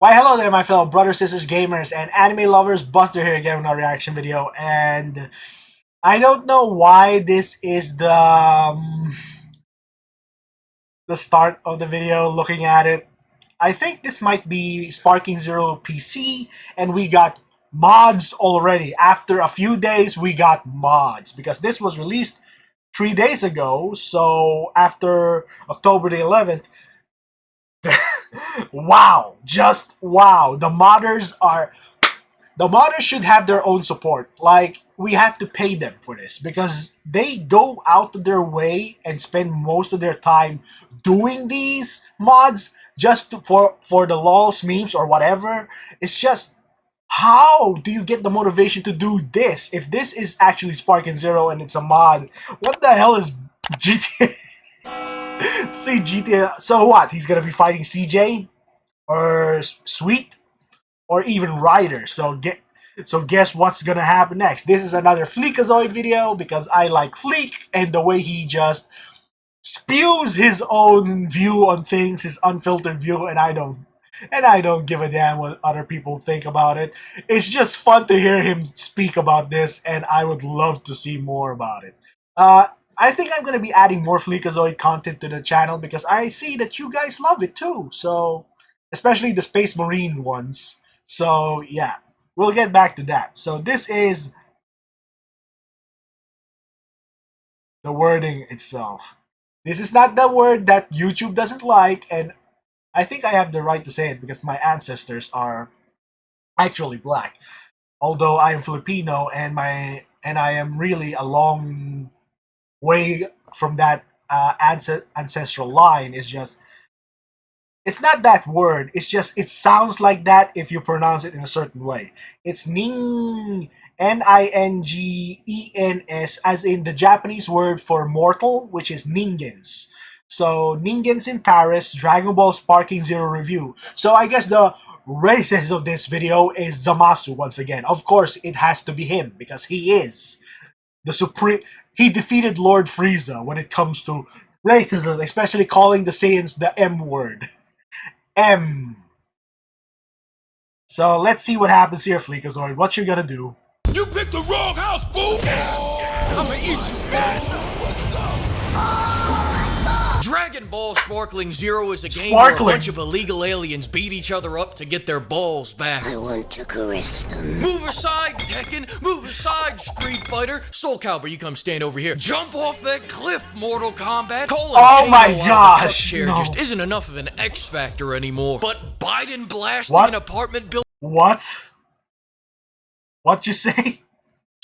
Why hello there my fellow brothers, sisters, gamers, and anime lovers. Buster here again with another reaction video, and I don't know why this is the start of the video. Looking at it, I think this might be Sparking Zero PC, and we got mods already. After a few days, we got mods because this was released 3 days ago. So after October the 11th, wow, just wow. The modders should have their own support. Like, we have to pay them for this because they go out of their way and spend most of their time doing these mods just for the lols, memes, or whatever. It's just, how do you get the motivation to do this? If this is actually Sparking Zero and it's a mod, what the hell is GTA? See GTA, so what? He's gonna be fighting CJ or Sweet or even Ryder. So guess what's gonna happen next? This is another Fleekazoid video because I like Fleek and the way he just spews his own view on things, his unfiltered view, and I don't give a damn what other people think about it. It's just fun to hear him speak about this, and I would love to see more about it. I think I'm going to be adding more Fleekazoid content to the channel because I see that you guys love it too. So, especially the Space Marine ones. So, yeah, we'll get back to that. So, this is the wording itself. This is not the word that YouTube doesn't like, and I think I have the right to say it because my ancestors are actually black. Although I am Filipino and I am really a long way from that ancestral line. Is just, it's not that word, it's just it sounds like that if you pronounce it in a certain way. It's Ningens, as in the Japanese word for mortal, which is Ningens. So Ningens in Paris, Dragon Ball Sparking Zero review. So I guess the racist of this video is Zamasu once again. Of course it has to be him because he is the supreme. He defeated Lord Frieza when it comes to racism, especially calling the Saiyans the M word. M. So let's see what happens here, Fleekazoid. What you gonna do? You picked the wrong house, fool! I'ma eat you, bastard! Dragon Ball Sparkling Zero is a game where a bunch of illegal aliens beat each other up to get their balls back. I want to caress them. Move aside, Tekken! Move aside, Street Fighter! Soul Calibur, you come stand over here. Jump off that cliff, Mortal Kombat! Oh my gosh! Chair no. just isn't enough of an X factor anymore. But Biden blasting What? an apartment building. What? What'd you say?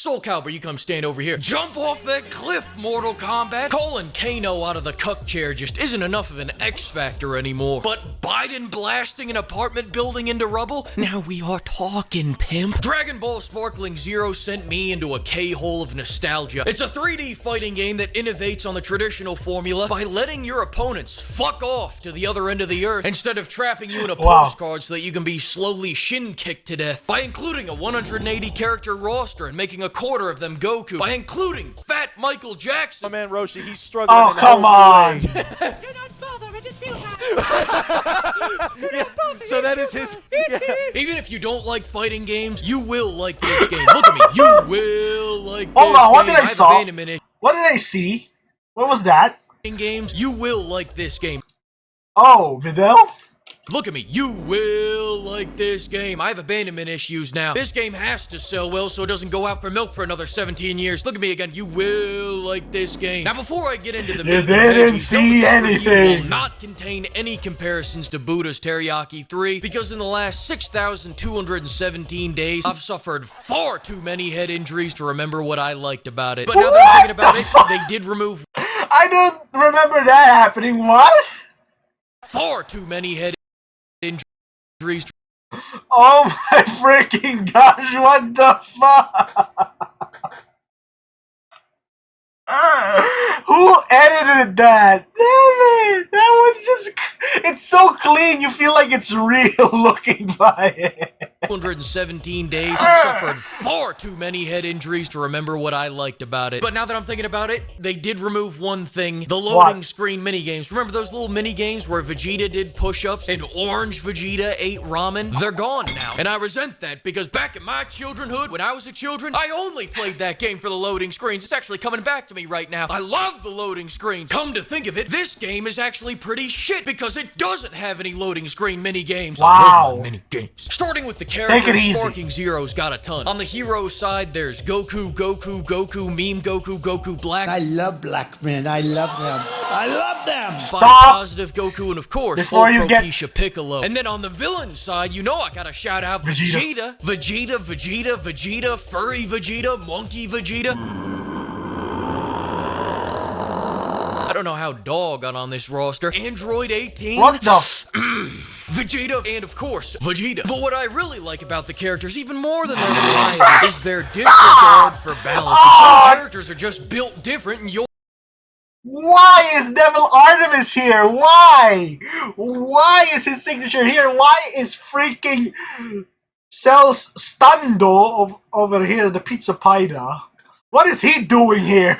Soul Calibur, you come stand over here. Jump off that cliff, Mortal Kombat! Calling Kano out of the cuck chair just isn't enough of an X factor anymore. But Biden blasting an apartment building into rubble? Now we are talking, pimp. Dragon Ball Sparkling Zero sent me into a K-hole of nostalgia. It's a 3D fighting game that innovates on the traditional formula by letting your opponents fuck off to the other end of the earth instead of trapping you in a postcard so that you can be slowly shin-kicked to death. By including a 180 character roster and making a quarter of them Goku, by including Fat Michael Jackson. My man Roshi, he's struggling. Oh, come on! Do not bother, it is futile. Yeah, so that is his. Yeah. Even if you don't like fighting games, you will like this game. Look at me, you will like this Hold on, what game. did I saw? Abandonment What did I see? What was that? in games, you will like this game. Oh, Videl? Look at me, you will like this game. I have abandonment issues now. This game has to sell well so it doesn't go out for milk for another 17 years. Look at me again, you will like this game. Now before I get into the You didn't see anything. Will not contain any comparisons to Buddha's Teriyaki 3 because in the last 6,217 days, I've suffered far too many head injuries to remember what I liked about it. But now that I'm thinking about it, they did remove I don't remember that happening. What? far too many head injuries. Oh my freaking gosh, what the fuck? Who edited that? Damn it! That was just... It's so clean, you feel like it's real looking by it. 217 days, I've suffered far too many head injuries to remember what I liked about it. But now that I'm thinking about it, they did remove one thing, the loading screen minigames. Remember those little minigames where Vegeta did push-ups and Orange Vegeta ate ramen? They're gone now. And I resent that because back in my childrenhood, when I was a children, I only played that game for the loading screens. It's actually coming back to me right now. I love the loading screens. Come to think of it, this game is actually pretty shit because it doesn't have any loading screen mini-games. Wow. Mini-games. Starting with the Take characters, it easy. Sparking Zero's got a ton. On the hero side, there's Goku, Meme Goku, Black. I love black men. I love them. I love them. Stop. Positive Goku, and of course, Before you get... Keisha Piccolo. And then on the villain side, you know I gotta shout out Vegeta, Furry Vegeta, Monkey Vegeta. I don't know how Dog got on this roster. Android 18. What the... Vegeta, and of course, Vegeta. But what I really like about the characters, even more than their variety, is their disregard for balance. Some characters are just built different, and Why is Devil Artemis here? Why? Why is his signature here? Why is freaking Cells Stando over here, the Pizza Pida? What is he doing here?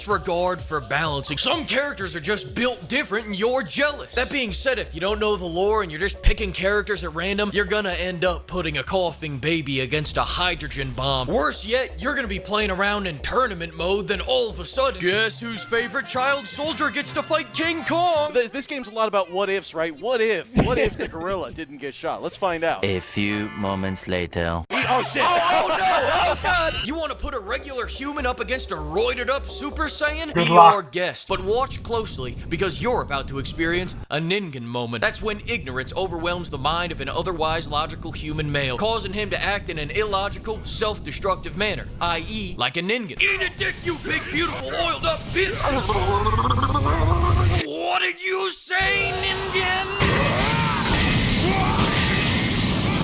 disregard for balancing. Some characters are just built different and you're jealous. That being said, if you don't know the lore and you're just picking characters at random, you're gonna end up putting a coughing baby against a hydrogen bomb. Worse yet, you're gonna be playing around in tournament mode, then all of a sudden, guess whose favorite child soldier gets to fight King Kong? This game's a lot about what ifs, right? What if the gorilla didn't get shot? Let's find out. A few moments later. Oh shit! Oh no! Oh god! You want to put a regular human up against a roided up Super Saiyan? Be luck. our guest. But watch closely, because you're about to experience a Ningen moment. That's when ignorance overwhelms the mind of an otherwise logical human male, causing him to act in an illogical, self-destructive manner, i.e. like a Ningen. Eat a dick, you big, beautiful, oiled up bitch! What did you say, Ningen?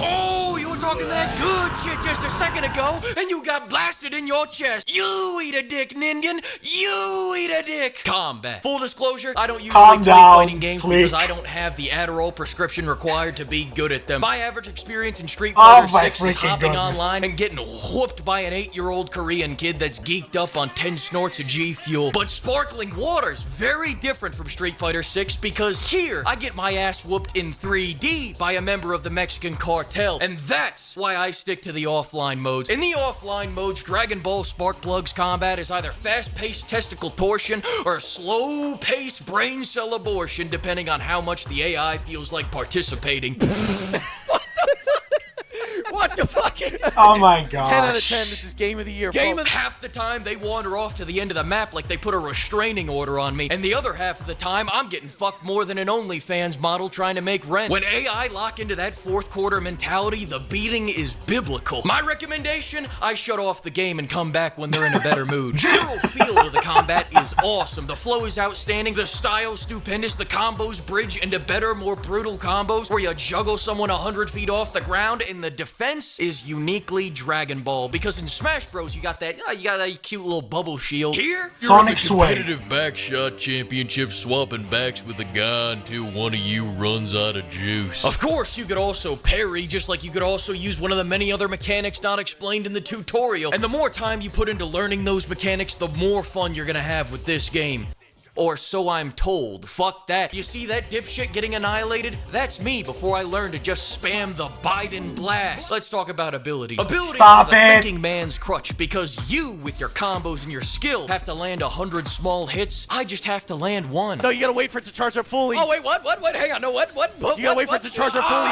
Oh, you were talking that good shit just a second ago, and you got blasted in your chest. You eat a dick, Ningen. You eat a dick. Combat. Full disclosure, I don't usually Calm play down, fighting games please. because I don't have the Adderall prescription required to be good at them. My average experience in Street Oh Fighter my 6 is freaking hopping goodness. online and getting whooped by an 8-year-old Korean kid that's geeked up on 10 snorts of G Fuel. But Sparkling Water's very different from Street Fighter 6 because here, I get my ass whooped in 3D by a member of the Mexican cartel, and that's why I stick to the offline modes. In the offline modes, Dragon Ball Sparkplug's combat is either fast-paced testicle torsion or slow-paced brain cell abortion, depending on how much the AI feels like participating. What the fuck is this? Oh my gosh. 10 out of 10. This is game of the year. Game folks. of half the time they wander off to the end of the map like they put a restraining order on me, and the other half of the time I'm getting fucked more than an OnlyFans model trying to make rent. When AI lock into that fourth quarter mentality, the beating is biblical. My recommendation, I shut off the game and come back when they're in a better mood. General feel of the combat is awesome. The flow is outstanding, the style stupendous, the combos bridge into better, more brutal combos where you juggle someone 100 feet off the ground, and the defense is uniquely Dragon Ball, because in Smash Bros you got that cute little bubble shield. Here, you're Sonic in the Sway. competitive backshot championship, swapping backs with a guy until one of you runs out of juice. Of course, you could also parry, just like you could also use one of the many other mechanics not explained in the tutorial. And the more time you put into learning those mechanics, the more fun you're gonna have with this game. Or so I'm told. Fuck that. You see that dipshit getting annihilated? That's me before I learned to just spam the Biden blast. Let's talk about abilities. Abilities Stop are the it. thinking man's crutch, because you, with your combos and your skill, have to land 100 small hits. I just have to land one. No, you gotta wait for it to charge up fully. Oh, wait, what? Hang on, no, what? You gotta wait for it to charge up fully.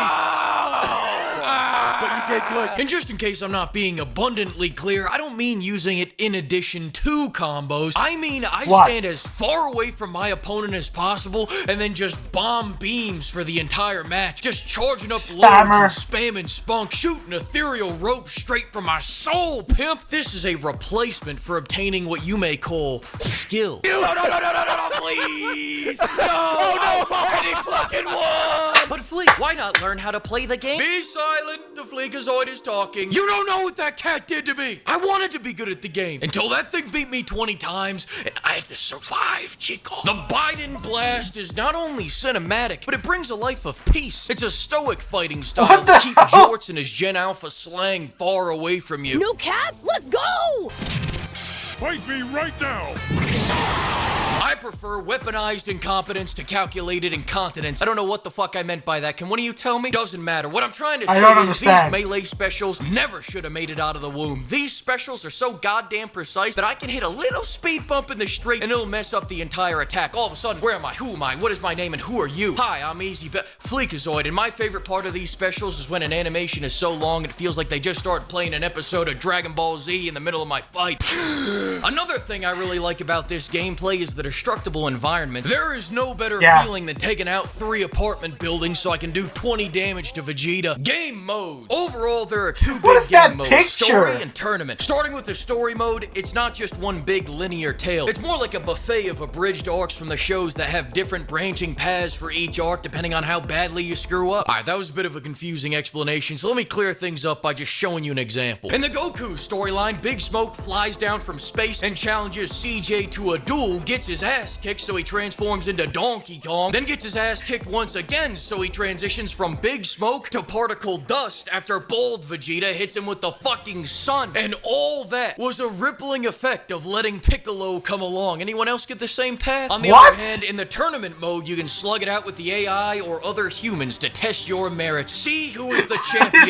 But you did good. And just in case I'm not being abundantly clear, I don't mean using it in addition to combos. I mean I What? stand as far away from my opponent as possible and then just bomb beams for the entire match. Just charging up Spammer. loads and spamming spunk, shooting ethereal rope straight from my soul, pimp. This is a replacement for obtaining what you may call skill. No, please! No! Oh no! Any fucking one! But Fleek. Why not learn how to play the game? Be silent, the Fleekazoid is talking. You don't know what that cat did to me. I wanted to be good at the game until that thing beat me 20 times and I had to survive, Chico. The Biden Blast is not only cinematic, but it brings a life of peace. It's a stoic fighting style to keep Jorts and his Gen Alpha slang far away from you. No cap? Let's go! Fight me right now! I prefer weaponized incompetence to calculated incontinence. I don't know what the fuck I meant by that. Can one of you tell me? Doesn't matter. What I'm trying to say is understand. these melee specials never should have made it out of the womb. These specials are so goddamn precise that I can hit a little speed bump in the street and it'll mess up the entire attack. All of a sudden, where am I? Who am I? What is my name and who are you? Hi, I'm Easy Fleekazoid, and my favorite part of these specials is when an animation is so long it feels like they just started playing an episode of Dragon Ball Z in the middle of my fight. Another thing I really like about this gameplay is the destructible environment. There is no better feeling than taking out 3 apartment buildings so I can do 20 damage to Vegeta. Game mode. Overall, there are 2 big game modes, story and tournament. Starting with the story mode, it's not just one big linear tale. It's more like a buffet of abridged arcs from the shows that have different branching paths for each arc depending on how badly you screw up. Alright, that was a bit of a confusing explanation, so let me clear things up by just showing you an example. In the Goku storyline, Big Smoke flies down from space and challenges CJ to a duel, gets his ass kicked so he transforms into Donkey Kong, then gets his ass kicked once again so he transitions from Big Smoke to Particle Dust after Bald Vegeta hits him with the fucking sun. And all that was a rippling effect of letting Piccolo come along. Anyone else get the same path? On the other hand, in the tournament mode, you can slug it out with the AI or other humans to test your merits. See who is the champion,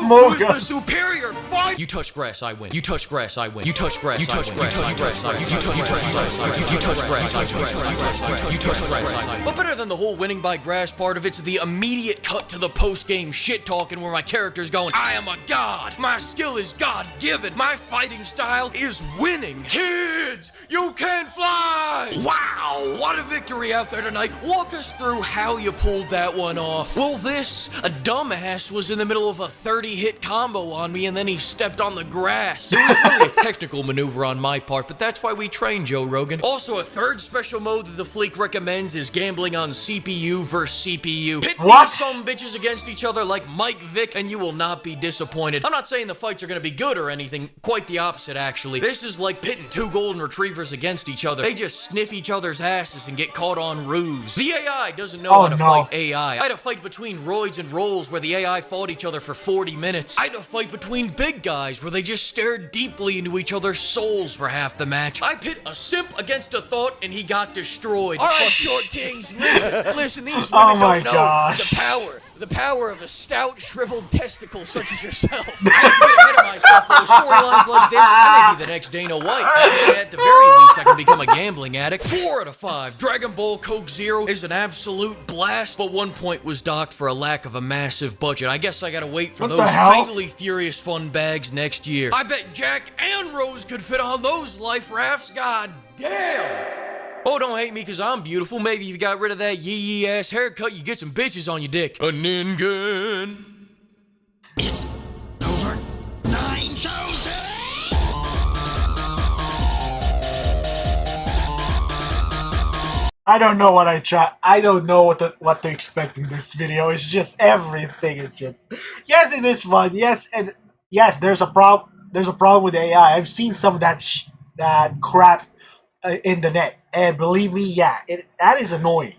who is the superior fight. You touch grass, I win. You touch grass, I win. You touch grass, you touch grass, you touch grass, you touch grass, you touch grass, you touch grass. But better than the whole winning by grass part of it's the immediate cut to the post-game shit talking where my character's going, I am a god. My skill is God-given. My fighting style is winning. Kids, you can fly. Wow, what a victory out there tonight. Walk us through how you pulled that one off. Well, a dumbass was in the middle of a 30-hit combo on me and then he stepped on the grass. It was really a technical maneuver on my part, but that's why we train Joe Rogan. Also, a third special mode that the Fleek recommends is gambling on CPU versus CPU. Pit these some bitches against each other like Mike Vick and you will not be disappointed. I'm not saying the fights are going to be good or anything, quite the opposite actually. This is like pitting 2 golden retrievers against each other. They just sniff each other's asses and get caught on ruse. The AI doesn't know how to fight AI. I had a fight between Roids and Rolls where the AI fought each other for 40 minutes. I had a fight between big guys where they just stared deeply into each other's souls for half the match. I pit a simp against a thought and he got destroyed. Alright, Short Kings, listen, these women don't know the power of a stout, shriveled testicle such as yourself. I have to get ahead of myself though. Storylines like this, I may be the next Dana White. And at the very least, I can become a gambling addict. 4 out of 5. Dragon Ball Coke Zero is an absolute blast, but 1 point was docked for a lack of a massive budget. I guess I gotta wait for those fatally furious fun bags next year. I bet Jack and Rose could fit on those life rafts. God damn! Oh, don't hate me because I'm beautiful. Maybe if you got rid of that yee ass haircut, you get some bitches on your dick. A Ningen. It's over 9,000! I don't know what I don't know what to expect in this video. It's just everything. It's just yes, it is fun. Yes, and yes, there's a problem. There's a problem with AI. I've seen some of that crap in the net, and believe me, yeah, that is annoying.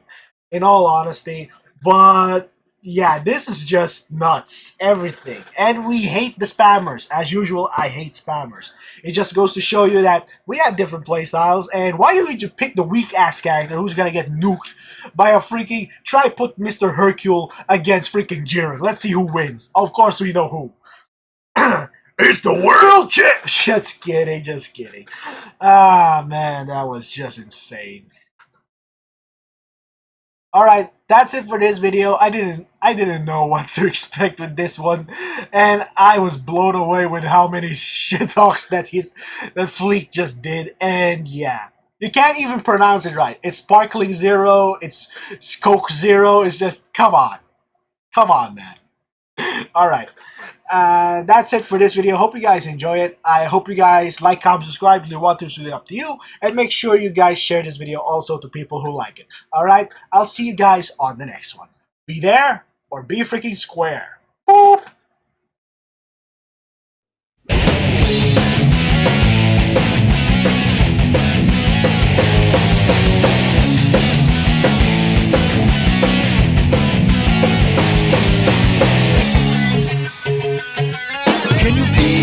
In all honesty, but yeah, this is just nuts. Everything, and we hate the spammers as usual. I hate spammers. It just goes to show you that we have different playstyles, and why do we just pick the weak-ass character who's gonna get nuked by a freaking... Try put Mr. Hercule against freaking Jiren. Let's see who wins. Of course we know who. It's the world champ! Just kidding, just kidding. Ah, man, that was just insane. Alright, that's it for this video. I didn't know what to expect with this one, and I was blown away with how many shit talks that Fleek just did, and yeah. You can't even pronounce it right. It's Sparkling Zero, it's Coke Zero, it's just, come on. Come on, man. Alright. That's it for this video. Hope you guys enjoy it. I hope you guys like, comment, subscribe if you want to. It's really up to you. And make sure you guys share this video also to people who like it. Alright? I'll see you guys on the next one. Be there or be freaking square. Boop! Can you feel